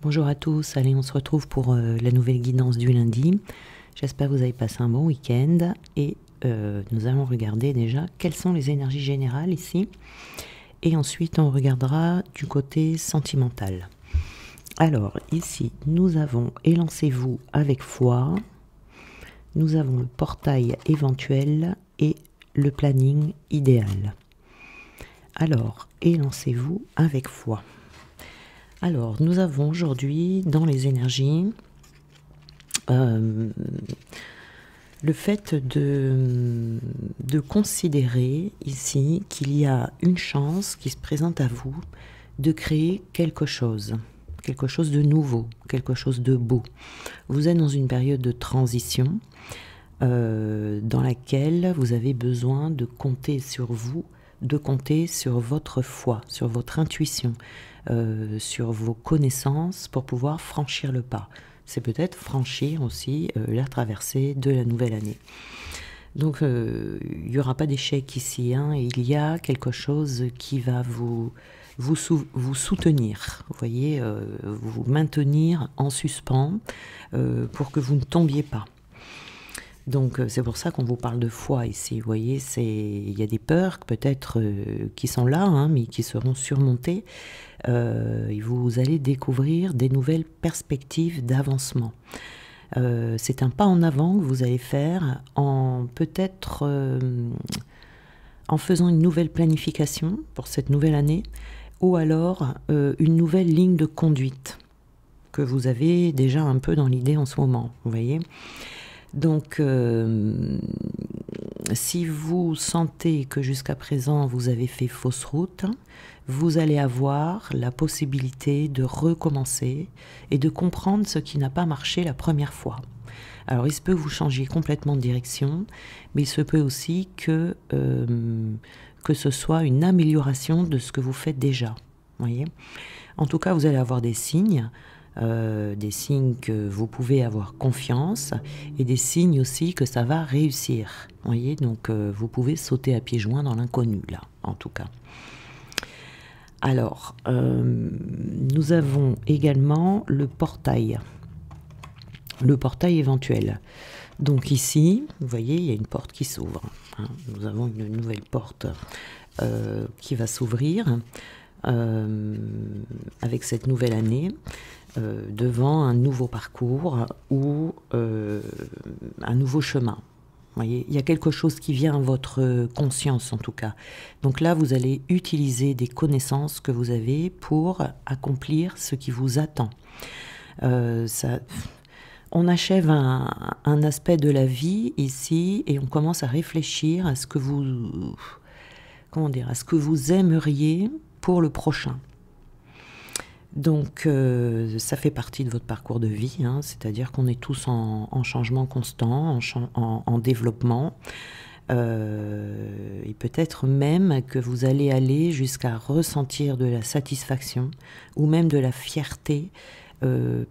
Bonjour à tous, allez on se retrouve pour la nouvelle guidance du lundi. J'espère que vous avez passé un bon week-end et nous allons regarder déjà quelles sont les énergies générales ici. Et ensuite on regardera du côté sentimental. Alors ici nous avons élancez-vous avec foi, nous avons le portail éventuel et le planning idéal. Alors élancez-vous avec foi. Alors, nous avons aujourd'hui dans les énergies le fait de considérer ici qu'il y a une chance qui se présente à vous de créer quelque chose de nouveau, quelque chose de beau. Vous êtes dans une période de transition dans laquelle vous avez besoin de compter sur vous, de compter sur votre foi, sur votre intuition, sur vos connaissances pour pouvoir franchir le pas. C'est peut-être franchir aussi la traversée de la nouvelle année. Donc il n'y aura pas d'échec ici, hein. Il y a quelque chose qui va vous soutenir, vous voyez, vous maintenir en suspens pour que vous ne tombiez pas. Donc c'est pour ça qu'on vous parle de foi ici, vous voyez, il y a des peurs peut-être qui sont là, hein, mais qui seront surmontées. Vous allez découvrir des nouvelles perspectives d'avancement. C'est un pas en avant que vous allez faire en peut-être en faisant une nouvelle planification pour cette nouvelle année, ou alors une nouvelle ligne de conduite que vous avez déjà un peu dans l'idée en ce moment, vous voyez. Donc, si vous sentez que jusqu'à présent vous avez fait fausse route, vous allez avoir la possibilité de recommencer et de comprendre ce qui n'a pas marché la première fois. Alors, il se peut que vous changiez complètement de direction, mais il se peut aussi que ce soit une amélioration de ce que vous faites déjà. Voyez ? En tout cas, vous allez avoir des signes que vous pouvez avoir confiance et des signes aussi que ça va réussir. Voyez, donc vous pouvez sauter à pieds joints dans l'inconnu là, en tout cas. Alors, nous avons également le portail éventuel. Donc ici, vous voyez, il y a une porte qui s'ouvre. Hein. Nous avons une nouvelle porte qui va s'ouvrir avec cette nouvelle année. Devant un nouveau parcours ou un nouveau chemin. Vous voyez, il y a quelque chose qui vient à votre conscience en tout cas. Donc là, vous allez utiliser des connaissances que vous avez pour accomplir ce qui vous attend. On achève un aspect de la vie ici et on commence à réfléchir à ce que vous, à ce que vous aimeriez pour le prochain. Donc, ça fait partie de votre parcours de vie, hein, c'est-à-dire qu'on est tous en changement constant, en développement, et peut-être même que vous allez aller jusqu'à ressentir de la satisfaction ou même de la fierté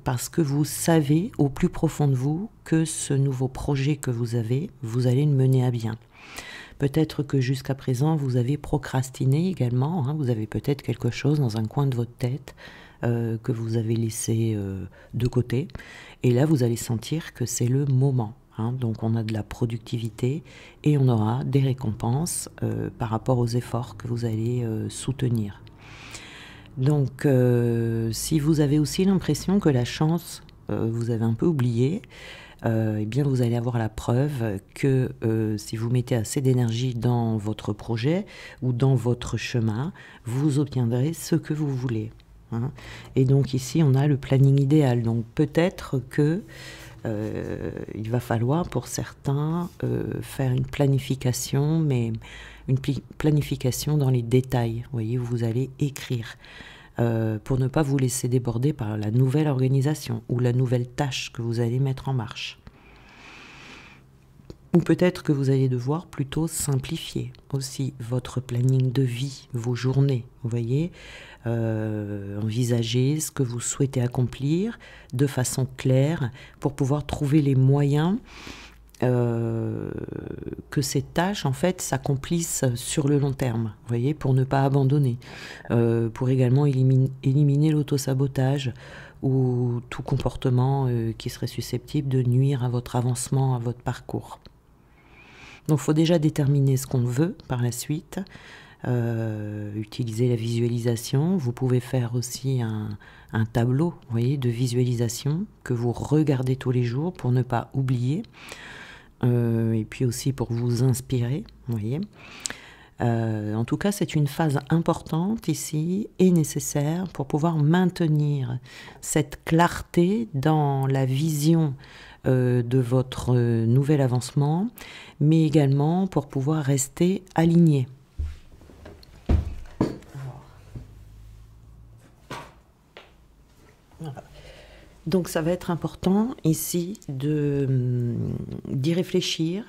parce que vous savez au plus profond de vous que ce nouveau projet que vous avez, vous allez le mener à bien. Peut-être que jusqu'à présent, vous avez procrastiné également, hein, vous avez peut-être quelque chose dans un coin de votre tête que vous avez laissé de côté. Et là, vous allez sentir que c'est le moment. Hein. Donc, on a de la productivité et on aura des récompenses par rapport aux efforts que vous allez soutenir. Donc, si vous avez aussi l'impression que la chance, vous avez un peu oublié, eh bien vous allez avoir la preuve que si vous mettez assez d'énergie dans votre projet ou dans votre chemin, vous obtiendrez ce que vous voulez. Hein. Et donc ici, on a le planning idéal. Donc peut-être que il va falloir pour certains faire une planification, mais une planification dans les détails. Vous voyez, vous allez écrire pour ne pas vous laisser déborder par la nouvelle organisation ou la nouvelle tâche que vous allez mettre en marche. Ou peut-être que vous allez devoir plutôt simplifier aussi votre planning de vie, vos journées, vous voyez, envisager ce que vous souhaitez accomplir de façon claire pour pouvoir trouver les moyens que ces tâches en fait s'accomplissent sur le long terme, vous voyez, pour ne pas abandonner, pour également éliminer l'autosabotage ou tout comportement qui serait susceptible de nuire à votre avancement, à votre parcours. Donc il faut déjà déterminer ce qu'on veut par la suite, utiliser la visualisation. Vous pouvez faire aussi un tableau, vous voyez, de visualisation que vous regardez tous les jours pour ne pas oublier, et puis aussi pour vous inspirer, vous voyez. En tout cas, c'est une phase importante ici et nécessaire pour pouvoir maintenir cette clarté dans la vision de votre nouvel avancement, mais également pour pouvoir rester aligné. Voilà. Donc ça va être important ici d'y réfléchir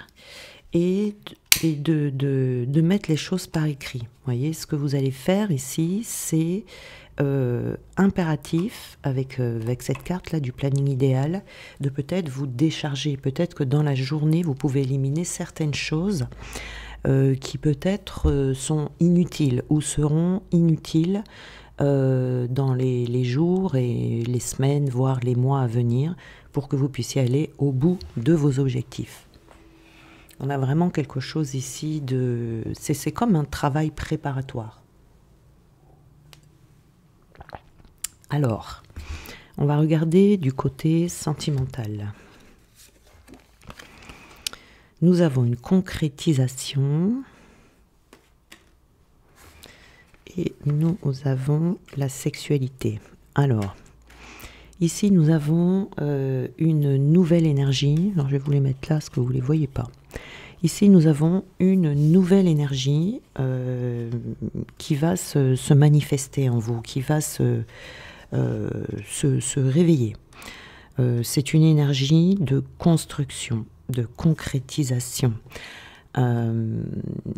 et de mettre les choses par écrit. Vous voyez, ce que vous allez faire ici, c'est impératif avec cette carte-là du planning idéal, de peut-être vous décharger. Peut-être que dans la journée, vous pouvez éliminer certaines choses qui peut-être sont inutiles ou seront inutiles dans les jours et les semaines, voire les mois à venir, pour que vous puissiez aller au bout de vos objectifs. On a vraiment quelque chose ici de... C'est comme un travail préparatoire. Alors, on va regarder du côté sentimental. Nous avons une concrétisation. Et nous avons la sexualité. Alors, ici nous avons une nouvelle énergie. Alors je vais vous les mettre là, parce que vous ne les voyez pas. Ici nous avons une nouvelle énergie qui va se manifester en vous, qui va se réveiller. C'est une énergie de construction, de concrétisation.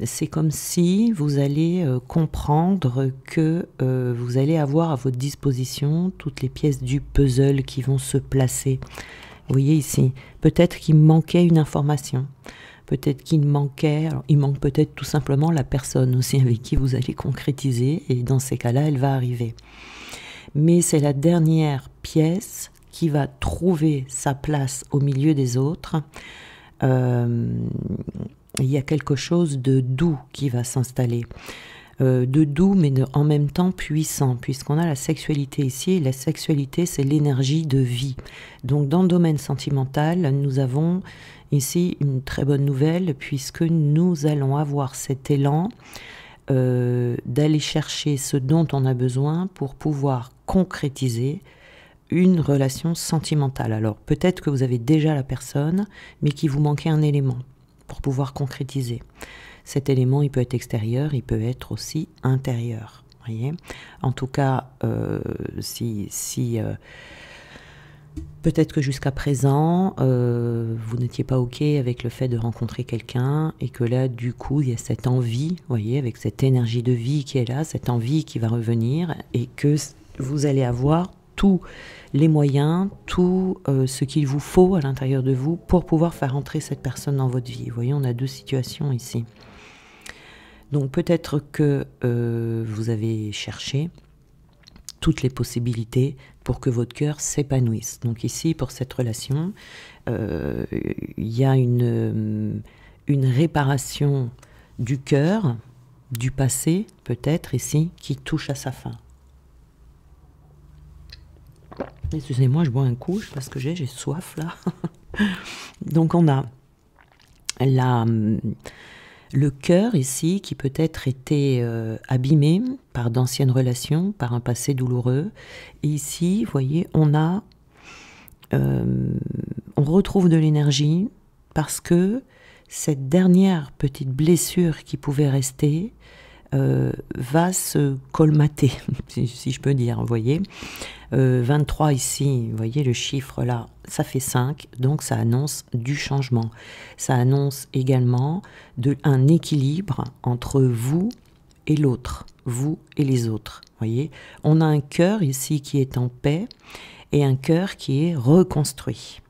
C'est comme si vous allez comprendre que vous allez avoir à votre disposition toutes les pièces du puzzle qui vont se placer. Vous voyez ici, peut-être qu'il manquait une information, peut-être qu'il manquait, alors, il manque peut-être tout simplement la personne aussi avec qui vous allez concrétiser, et dans ces cas-là, elle va arriver. Mais c'est la dernière pièce qui va trouver sa place au milieu des autres. Il y a quelque chose de doux qui va s'installer, de doux mais en même temps puissant, puisqu'on a la sexualité ici, et la sexualité c'est l'énergie de vie. Donc dans le domaine sentimental, nous avons ici une très bonne nouvelle, puisque nous allons avoir cet élan d'aller chercher ce dont on a besoin pour pouvoir concrétiser une relation sentimentale. Alors peut-être que vous avez déjà la personne, mais qu'il vous manquait un élément pour pouvoir concrétiser. Cet élément, il peut être extérieur, il peut être aussi intérieur. Voyez, en tout cas, peut-être que jusqu'à présent, vous n'étiez pas OK avec le fait de rencontrer quelqu'un, et que là, du coup, il y a cette envie, voyez, avec cette énergie de vie qui est là, cette envie qui va revenir, et que vous allez avoir tous les moyens, tout ce qu'il vous faut à l'intérieur de vous pour pouvoir faire entrer cette personne dans votre vie. Vous voyez, on a deux situations ici. Donc peut-être que vous avez cherché toutes les possibilités pour que votre cœur s'épanouisse. Donc ici, pour cette relation, il y a une réparation du cœur, du passé, peut-être ici, qui touche à sa fin. Excusez-moi, je bois un coup, parce que j'ai soif là. Donc on a le cœur ici qui peut-être été abîmé par d'anciennes relations, par un passé douloureux. Et ici, vous voyez, on retrouve de l'énergie parce que cette dernière petite blessure qui pouvait rester va se colmater, si je peux dire, vous voyez. 23 ici, vous voyez le chiffre là, ça fait 5, donc ça annonce du changement. Ça annonce également un équilibre entre vous et l'autre, vous et les autres. Voyez, on a un cœur ici qui est en paix et un cœur qui est reconstruit.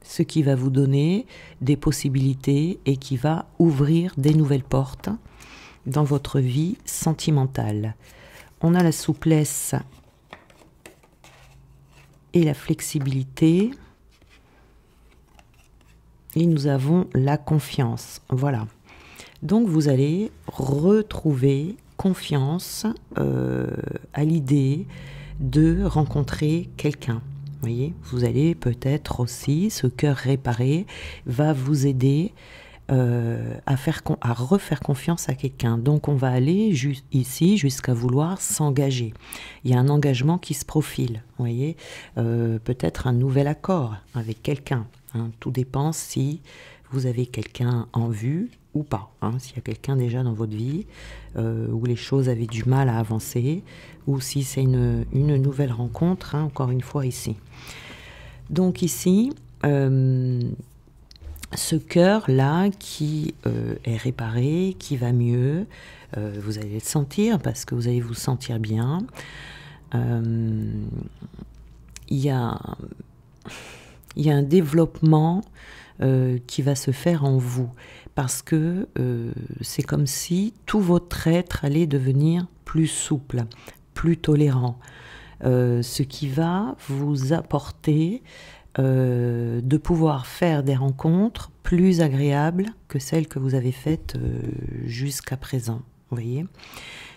Ce qui va vous donner des possibilités et qui va ouvrir des nouvelles portes dans votre vie sentimentale. On a la souplesse et la flexibilité. Et nous avons la confiance. Voilà. Donc vous allez retrouver confiance à l'idée de rencontrer quelqu'un. Vous voyez, vous allez peut-être aussi, ce cœur réparé va vous aider à refaire confiance à quelqu'un. Donc on va aller ici jusqu'à vouloir s'engager. Il y a un engagement qui se profile, vous voyez, peut-être un nouvel accord avec quelqu'un. Hein. Tout dépend si vous avez quelqu'un en vue ou pas. Hein. S'il y a quelqu'un déjà dans votre vie où les choses avaient du mal à avancer, ou si c'est une nouvelle rencontre, hein, encore une fois ici. Donc ici, ce cœur-là qui est réparé, qui va mieux, vous allez le sentir parce que vous allez vous sentir bien. Il y a un développement qui va se faire en vous parce que c'est comme si tout votre être allait devenir plus souple, plus tolérant, ce qui va vous apporter de pouvoir faire des rencontres plus agréables que celles que vous avez faites jusqu'à présent. Vous voyez,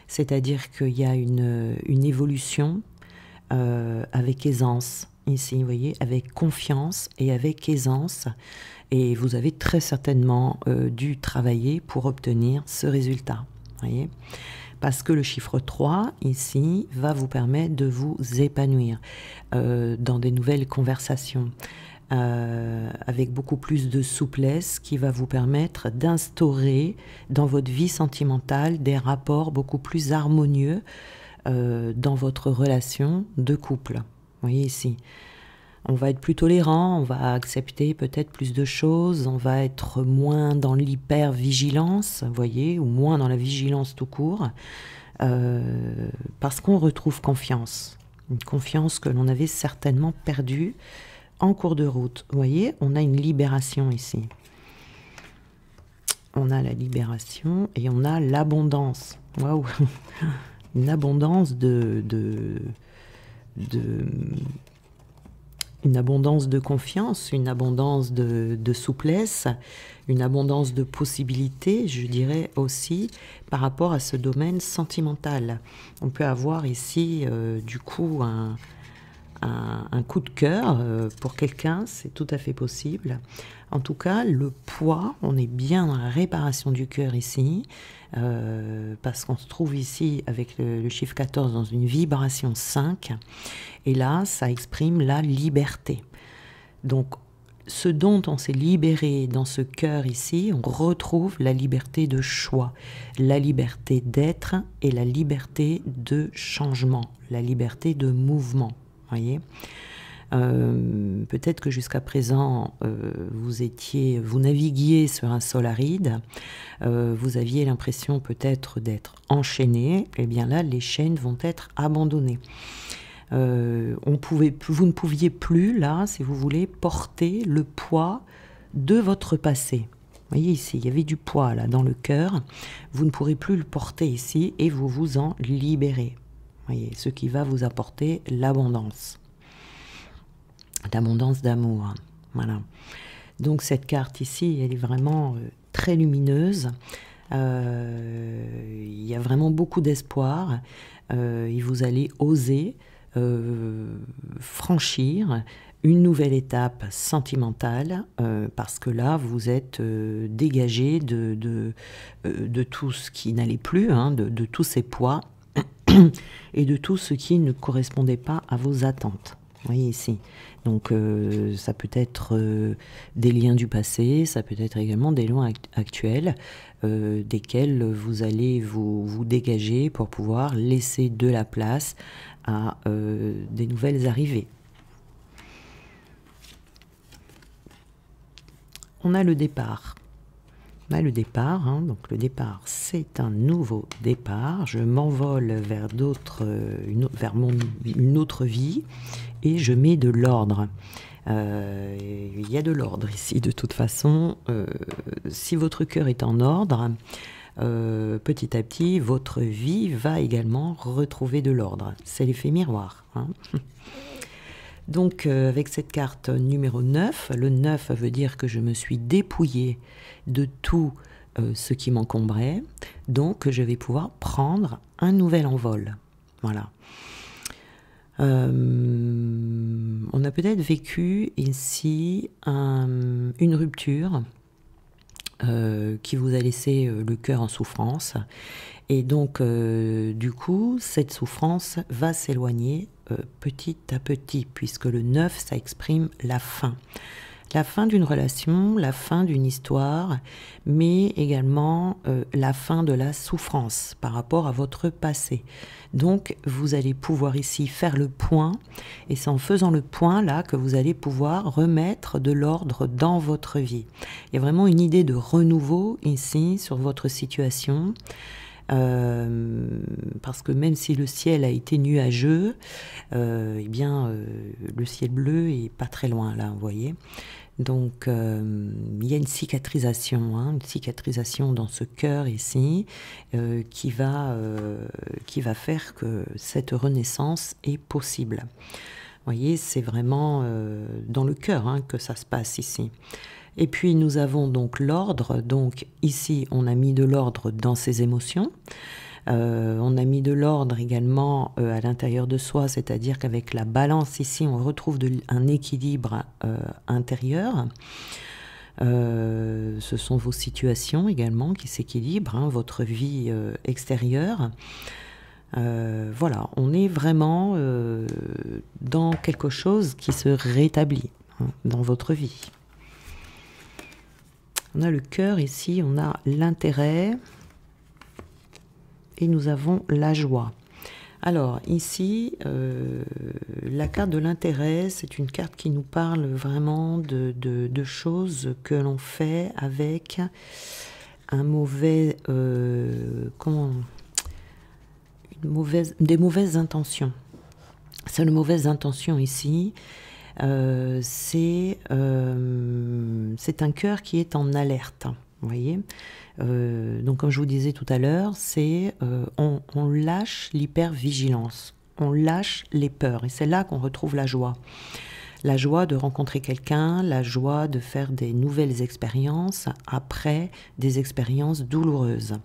c'est-à-dire qu'il y a une évolution avec aisance ici, vous voyez, avec confiance et avec aisance. Et vous avez très certainement dû travailler pour obtenir ce résultat. Vous voyez, parce que le chiffre 3, ici, va vous permettre de vous épanouir dans des nouvelles conversations, avec beaucoup plus de souplesse qui va vous permettre d'instaurer dans votre vie sentimentale des rapports beaucoup plus harmonieux dans votre relation de couple. Vous voyez ici, on va être plus tolérant, on va accepter peut-être plus de choses, on va être moins dans l'hyper-vigilance, vous voyez, ou moins dans la vigilance tout court, parce qu'on retrouve confiance. Une confiance que l'on avait certainement perdue en cours de route. Vous voyez, on a une libération ici. On a la libération et on a l'abondance. Waouh! Une abondance une abondance de confiance, une abondance de souplesse, une abondance de possibilités, je dirais aussi, par rapport à ce domaine sentimental. On peut avoir ici, du coup, un coup de cœur pour quelqu'un, c'est tout à fait possible. En tout cas, le poids, on est bien dans la réparation du cœur ici, parce qu'on se trouve ici avec le chiffre 14 dans une vibration 5, et là, ça exprime la liberté. Donc, ce dont on s'est libéré dans ce cœur ici, on retrouve la liberté de choix, la liberté d'être et la liberté de changement, la liberté de mouvement. Voyez, peut-être que jusqu'à présent vous naviguiez sur un sol aride, vous aviez l'impression peut-être d'être enchaîné, et bien là les chaînes vont être abandonnées. Vous ne pouviez plus là, si vous voulez, porter le poids de votre passé. Vous voyez ici, il y avait du poids là dans le cœur, vous ne pourrez plus le porter ici et vous vous en libérez. Voyez, ce qui va vous apporter l'abondance d'amour. Voilà. Donc cette carte ici, elle est vraiment très lumineuse. Il y a vraiment beaucoup d'espoir. Et vous allez oser franchir une nouvelle étape sentimentale, parce que là, vous êtes dégagé de tout ce qui n'allait plus, hein, de tous ces poids, et de tout ce qui ne correspondait pas à vos attentes. Vous voyez ici. Donc ça peut être des liens du passé, ça peut être également des liens actuels, desquels vous allez vous dégager pour pouvoir laisser de la place à des nouvelles arrivées. On a le départ. On a le départ, hein, donc le départ c'est un nouveau départ, je m'envole vers une autre vie et je mets de l'ordre. Il y a de l'ordre ici de toute façon, si votre cœur est en ordre, petit à petit votre vie va également retrouver de l'ordre, c'est l'effet miroir. Hein. Donc avec cette carte numéro 9, le 9 veut dire que je me suis dépouillée de tout ce qui m'encombrait, donc je vais pouvoir prendre un nouvel envol. Voilà. On a peut-être vécu ici une rupture qui vous a laissé le cœur en souffrance. Et donc, du coup, cette souffrance va s'éloigner petit à petit, puisque le 9, ça exprime la fin. La fin d'une relation, la fin d'une histoire, mais également la fin de la souffrance par rapport à votre passé. Donc, vous allez pouvoir ici faire le point, et c'est en faisant le point là que vous allez pouvoir remettre de l'ordre dans votre vie. Il y a vraiment une idée de renouveau ici sur votre situation. Parce que même si le ciel a été nuageux, eh bien, le ciel bleu est pas très loin là, vous voyez. Donc, il y a une cicatrisation dans ce cœur ici, qui va faire que cette renaissance est possible. Vous voyez, c'est vraiment dans le cœur que ça se passe ici. Et puis nous avons donc l'ordre, donc ici on a mis de l'ordre dans ses émotions, on a mis de l'ordre également à l'intérieur de soi, c'est-à-dire qu'avec la balance ici on retrouve un équilibre intérieur. Ce sont vos situations également qui s'équilibrent, votre vie extérieure. Voilà, on est vraiment dans quelque chose qui se rétablit dans votre vie. On a le cœur ici, on a l'intérêt et nous avons la joie. Alors ici, la carte de l'intérêt, c'est une carte qui nous parle vraiment de choses que l'on fait avec un mauvais, des mauvaises intentions. C'est une mauvaise intention ici. C'est un cœur qui est en alerte, vous voyez. Donc comme je vous disais tout à l'heure, c'est on lâche l'hypervigilance, on lâche les peurs, et c'est là qu'on retrouve la joie. La joie de rencontrer quelqu'un, la joie de faire des nouvelles expériences après des expériences douloureuses.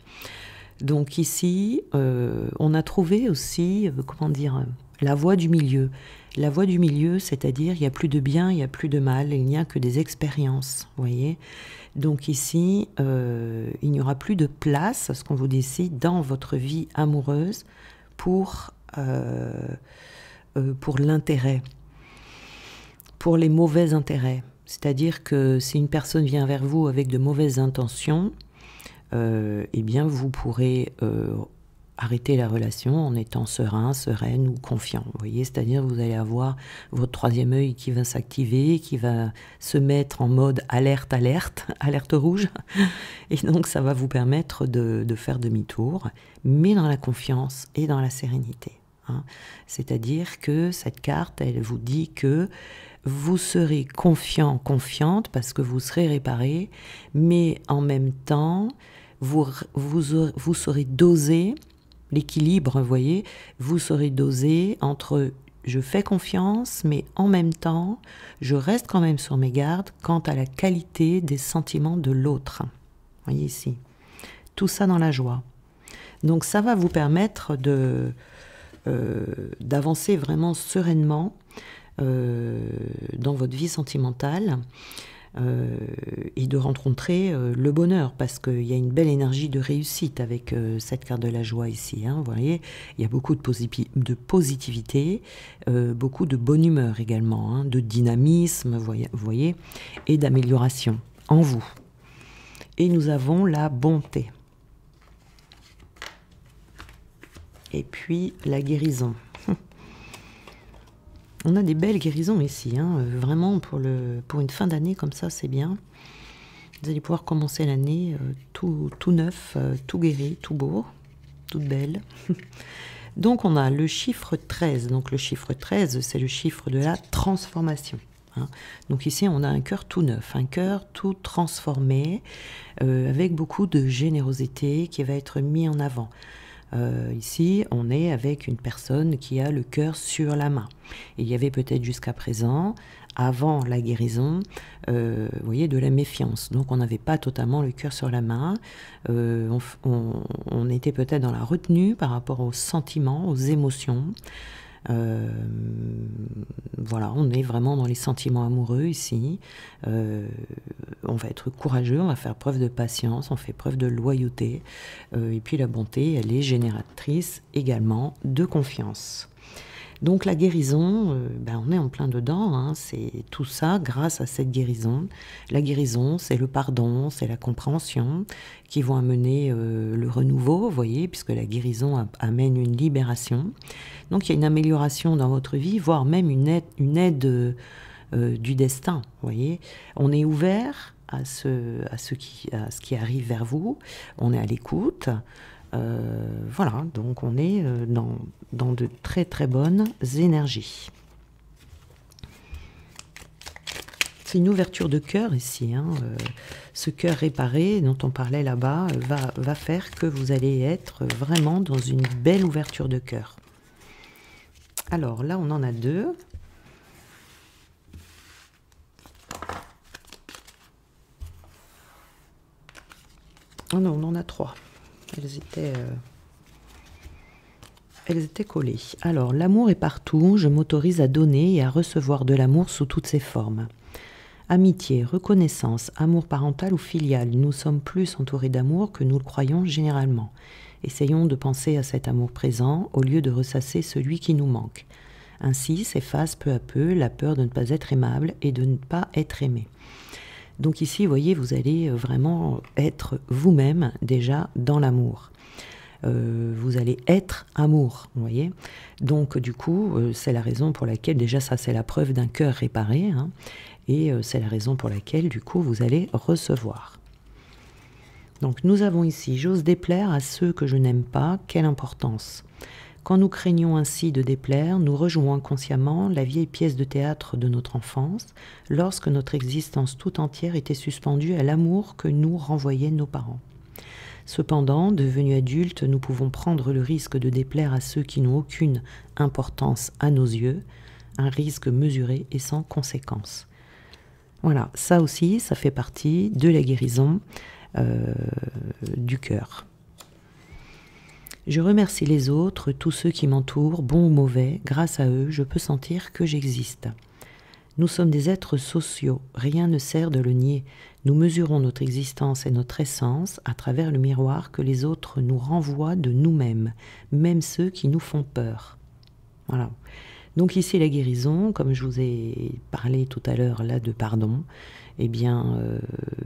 Donc ici, on a trouvé aussi, comment dire, la voie du milieu. La voie du milieu, c'est-à-dire il n'y a plus de bien, il n'y a plus de mal, il n'y a que des expériences, vous voyez. Donc ici, il n'y aura plus de place, ce qu'on vous décide, dans votre vie amoureuse pour l'intérêt, pour les mauvais intérêts. C'est-à-dire que si une personne vient vers vous avec de mauvaises intentions, eh bien vous pourrez arrêter la relation en étant serein, sereine ou confiant. Vous voyez, c'est-à-dire vous allez avoir votre troisième œil qui va s'activer, qui va se mettre en mode alerte, alerte, alerte rouge. Et donc ça va vous permettre de faire demi-tour, mais dans la confiance et dans la sérénité. C'est-à-dire que cette carte, elle vous dit que vous serez confiant, confiante, parce que vous serez réparé, mais en même temps, vous saurez doser l'équilibre, vous voyez, vous saurez doser entre je fais confiance, mais en même temps, je reste quand même sur mes gardes quant à la qualité des sentiments de l'autre. Vous voyez ici, tout ça dans la joie. Donc ça va vous permettre d'avancer vraiment sereinement dans votre vie sentimentale. Et de rencontrer le bonheur, parce qu'il y a une belle énergie de réussite avec cette carte de la joie ici, vous voyez, il y a beaucoup de positivité, beaucoup de bonne humeur également, de dynamisme, vous voyez, et d'amélioration en vous. Et nous avons la bonté. Et puis la guérison. On a des belles guérisons ici, vraiment pour une fin d'année comme ça, c'est bien. Vous allez pouvoir commencer l'année tout neuf, tout guéri, tout beau, toute belle. Donc on a le chiffre 13. Donc le chiffre 13, c'est le chiffre de la transformation. Donc ici on a un cœur tout neuf, un cœur tout transformé, avec beaucoup de générosité qui va être mis en avant. Ici, on est avec une personne qui a le cœur sur la main. Et il y avait peut-être jusqu'à présent, avant la guérison, vous voyez, de la méfiance. Donc on n'avait pas totalement le cœur sur la main. On était peut-être dans la retenue par rapport aux sentiments, aux émotions. Voilà, on est vraiment dans les sentiments amoureux ici. On va être courageux, on va faire preuve de patience, on fait preuve de loyauté. Et puis la bonté, elle est génératrice également de confiance. Donc la guérison, on est en plein dedans, hein, c'est tout ça grâce à cette guérison. La guérison, c'est le pardon, c'est la compréhension qui vont amener le renouveau, vous voyez, puisque la guérison amène une libération. Donc il y a une amélioration dans votre vie, voire même une aide du destin, vous voyez. On est ouvert à ce qui arrive vers vous, on est à l'écoute. Voilà, donc on est dans de très très bonnes énergies. C'est une ouverture de cœur ici. Hein. Ce cœur réparé dont on parlait là-bas va faire que vous allez être vraiment dans une belle ouverture de cœur. Alors là, on en a deux. Oh non, on en a trois. Elles étaient collées. Alors, l'amour est partout, je m'autorise à donner et à recevoir de l'amour sous toutes ses formes. Amitié, reconnaissance, amour parental ou filial, nous sommes plus entourés d'amour que nous le croyons généralement. Essayons de penser à cet amour présent au lieu de ressasser celui qui nous manque. Ainsi s'efface peu à peu la peur de ne pas être aimable et de ne pas être aimé. Donc ici, vous voyez, vous allez vraiment être vous-même déjà dans l'amour. Vous allez être amour, vous voyez. Donc du coup, c'est la raison pour laquelle, déjà ça c'est la preuve d'un cœur réparé, hein, et c'est la raison pour laquelle du coup vous allez recevoir. Donc nous avons ici, j'ose déplaire à ceux que je n'aime pas, quelle importance. Quand nous craignons ainsi de déplaire, nous rejouons inconsciemment la vieille pièce de théâtre de notre enfance, lorsque notre existence tout entière était suspendue à l'amour que nous renvoyaient nos parents. Cependant, devenus adultes, nous pouvons prendre le risque de déplaire à ceux qui n'ont aucune importance à nos yeux, un risque mesuré et sans conséquence. Voilà, ça aussi, ça fait partie de la guérison du cœur. Je remercie les autres, tous ceux qui m'entourent, bons ou mauvais, grâce à eux, je peux sentir que j'existe. Nous sommes des êtres sociaux, rien ne sert de le nier. Nous mesurons notre existence et notre essence à travers le miroir que les autres nous renvoient de nous-mêmes, même ceux qui nous font peur. Voilà. Donc ici la guérison, comme je vous ai parlé tout à l'heure là de pardon, eh bien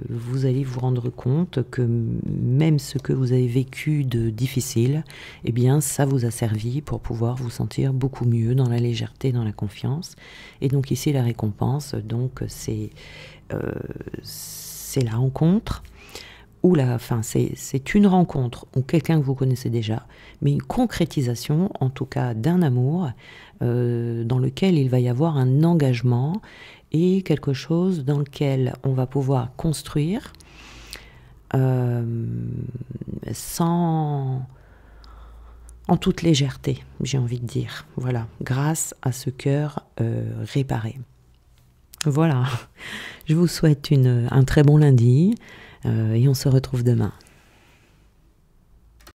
vous allez vous rendre compte que même ce que vous avez vécu de difficile, eh bien ça vous a servi pour pouvoir vous sentir beaucoup mieux dans la légèreté, dans la confiance. Et donc ici la récompense, donc c'est la rencontre. C'est une rencontre ou quelqu'un que vous connaissez déjà, mais une concrétisation, en tout cas d'un amour, dans lequel il va y avoir un engagement et quelque chose dans lequel on va pouvoir construire en toute légèreté, j'ai envie de dire. Voilà, grâce à ce cœur réparé. Voilà, je vous souhaite un très bon lundi et on se retrouve demain.